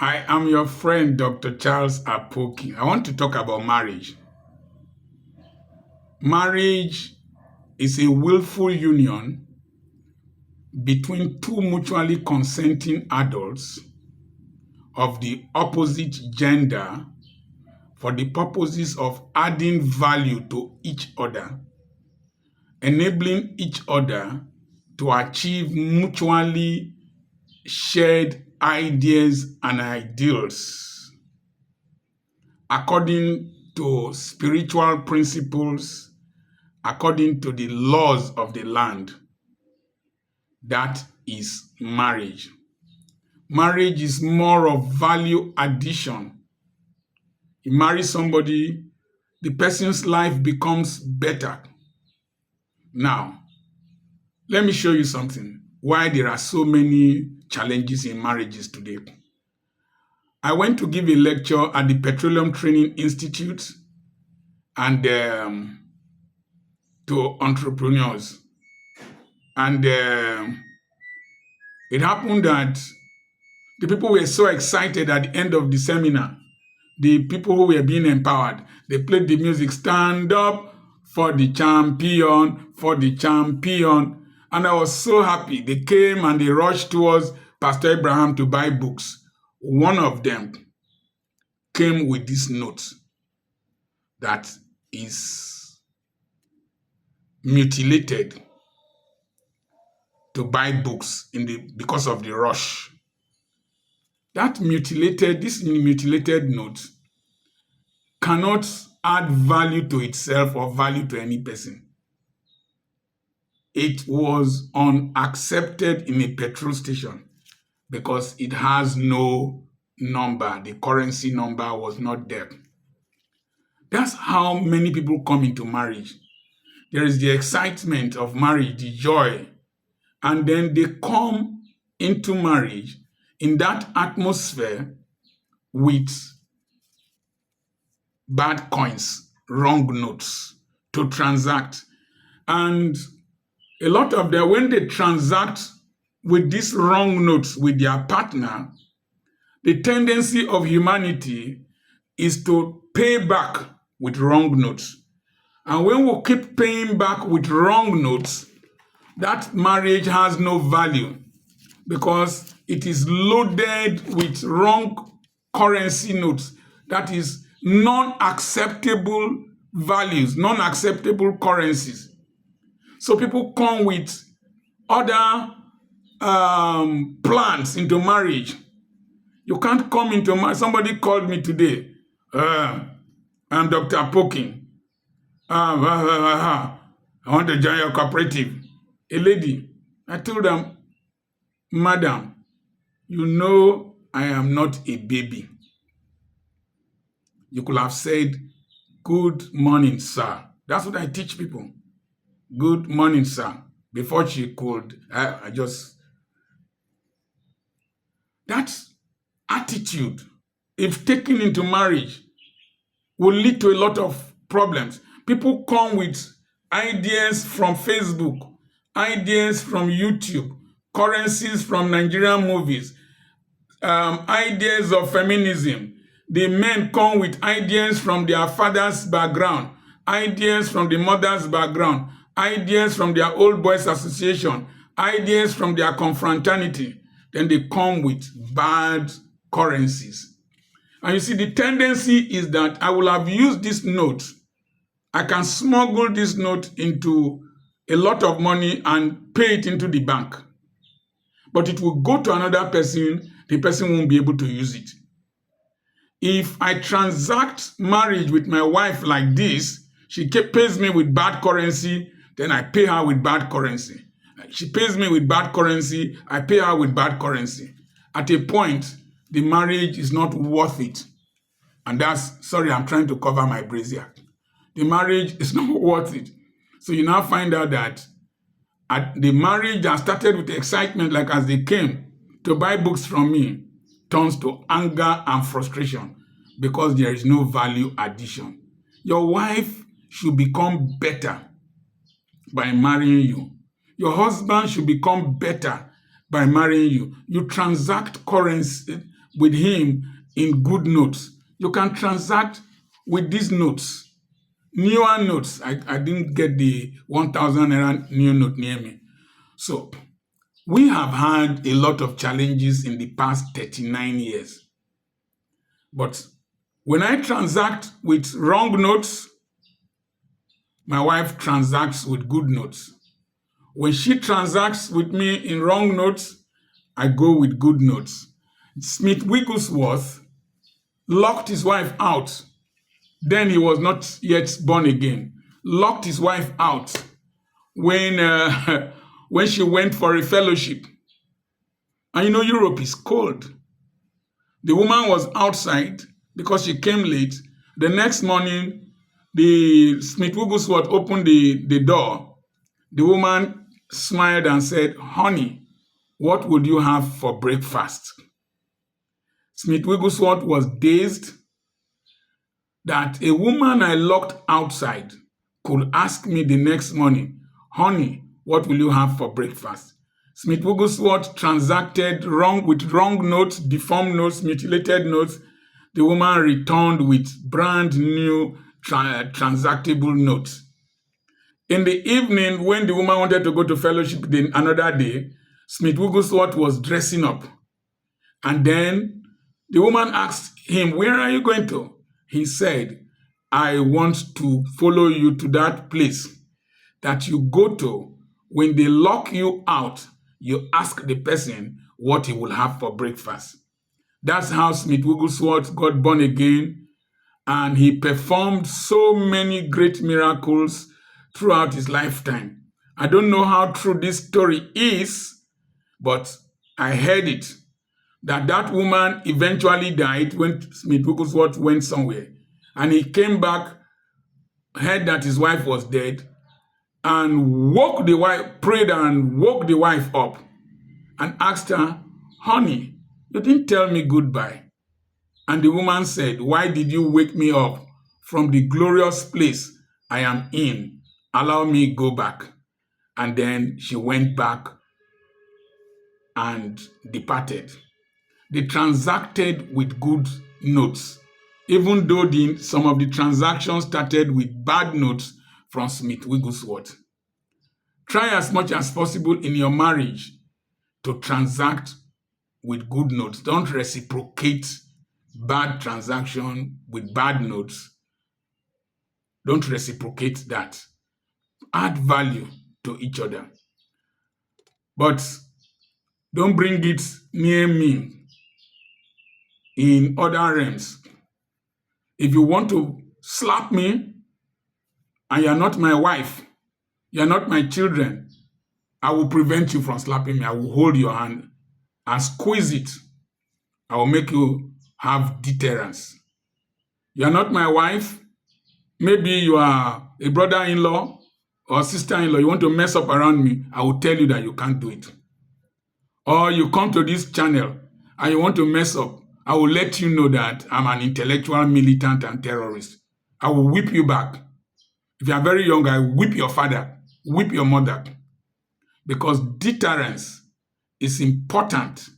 I am your friend, Dr. Charles Apoki. I want to talk about marriage. Marriage is a willful union between two mutually consenting adults of the opposite gender for the purposes of adding value to each other, enabling each other to achieve mutually shared ideas and ideals according to spiritual principles, according to the laws of the land. That is marriage. Marriage is more of value addition. You marry somebody, the person's life becomes better. Now, let me show you something, why there are so many challenges in marriages today. I went to give a lecture at the Petroleum Training Institute and to entrepreneurs. And it happened that the people were so excited at the end of the seminar. The people who were being empowered, they played the music, stand up for the champion, for the champion. And I was so happy. They came and they rushed towards Pastor Abraham to buy books. One of them came with this note that is mutilated to buy books because of the rush. This mutilated note cannot add value to itself or value to any person. It was unaccepted in a petrol station because it has no number. The currency number was not there. That's how many people come into marriage. There is the excitement of marriage, the joy, and then they come into marriage in that atmosphere with bad coins, wrong notes to transact. And a lot of them, when they transact with these wrong notes with their partner, the tendency of humanity is to pay back with wrong notes. And when we keep paying back with wrong notes, that marriage has no value because it is loaded with wrong currency notes. That is non-acceptable values, non-acceptable currencies. So people come with other plans into marriage. You can't come into marriage. Somebody called me today. I'm Dr. Apoki. I want to join your cooperative. A lady. I told them, Madam, you know I am not a baby. You could have said, good morning, sir. That's what I teach people. Good morning, sir. Before she could, that attitude, if taken into marriage, will lead to a lot of problems. People come with ideas from Facebook, ideas from YouTube, currencies from Nigerian movies, ideas of feminism. The men come with ideas from their father's background, ideas from the mother's background, ideas from their old boys association, ideas from their confraternity. Then they come with bad currencies. And you see, the tendency is that I will have used this note. I can smuggle this note into a lot of money and pay it into the bank. But it will go to another person, the person won't be able to use it. If I transact marriage with my wife like this, she pays me with bad currency, then I pay her with bad currency. She pays me with bad currency, I pay her with bad currency. At a point, the marriage is not worth it. And I'm trying to cover my brazier. The marriage is not worth it. So you now find out that the marriage that started with excitement, like as they came to buy books from me, turns to anger and frustration because there is no value addition. Your wife should become better by marrying you. Your husband should become better by marrying you. You transact currency, with him in good notes. You can transact with these notes, newer notes. I didn't get the 1,000 naira new note near me. So we have had a lot of challenges in the past 39 years. But when I transact with wrong notes, my wife transacts with good notes. When she transacts with me in wrong notes, I go with good notes. Smith Wigglesworth locked his wife out. Then he was not yet born again. Locked his wife out when she went for a fellowship. And you know, Europe is cold. The woman was outside because she came late. The next morning, the Smith Wigglesworth opened the door. The woman smiled and said, "Honey, what would you have for breakfast?" Smith Wigglesworth was dazed that a woman I locked outside could ask me the next morning, "Honey, what will you have for breakfast?" Smith Wigglesworth transacted with wrong notes, deformed notes, mutilated notes. The woman returned with brand new transactable notes. In the evening, when the woman wanted to go to fellowship another day, Smith Wigglesworth was dressing up. And then the woman asked him, "Where are you going to?" He said, "I want to follow you to that place that you go to. When they lock you out, you ask the person what he will have for breakfast." That's how Smith Wigglesworth got born again, and he performed so many great miracles throughout his lifetime. I don't know how true this story is, but I heard it, that woman eventually died when Smith Wigglesworth went somewhere. And he came back, heard that his wife was dead, and prayed and woke the wife up and asked her, "Honey, you didn't tell me goodbye." And the woman said, "Why did you wake me up from the glorious place I am in? Allow me go back." And then she went back and departed. They transacted with good notes, even though some of the transactions started with bad notes from Smith Wigglesworth. Try as much as possible in your marriage to transact with good notes. Don't reciprocate bad transaction with bad notes. Don't reciprocate that. Add value to each other. But don't bring it near me in other realms. If you want to slap me and you're not my wife, you're not my children, I will prevent you from slapping me. I will hold your hand and squeeze it. I will make you have deterrence. You're not my wife. Maybe you are a brother-in-law or sister-in-law. You want to mess up around me. I will tell you that you can't do it. Or you come to this channel and you want to mess up. I will let you know that I'm an intellectual militant and terrorist. I will whip you back. If you are very young, I will whip your father, whip your mother. Because deterrence is important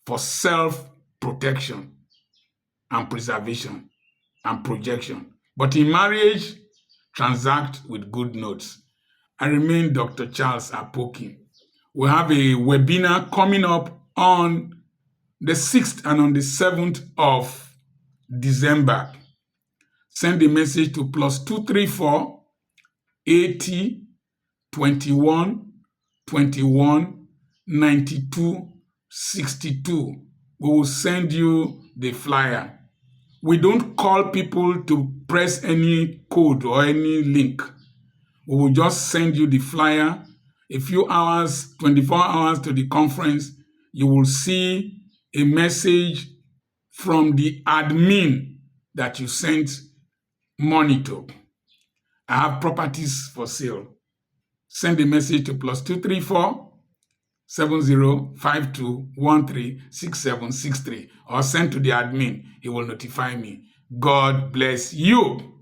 for self-protection and preservation and projection. But in marriage, transact with good notes. I remain Dr. Charles Apoki. We have a webinar coming up on the 6th and on the 7th of December. Send a message to +234 80 21 21 92 62. We will send you the flyer. We don't call people to press any code or any link. We will just send you the flyer. A few hours, 24 hours to the conference, you will see a message from the admin that you sent money to. I have properties for sale. Send a message to +234 7052136763 or send to the admin. He will notify me. God bless you.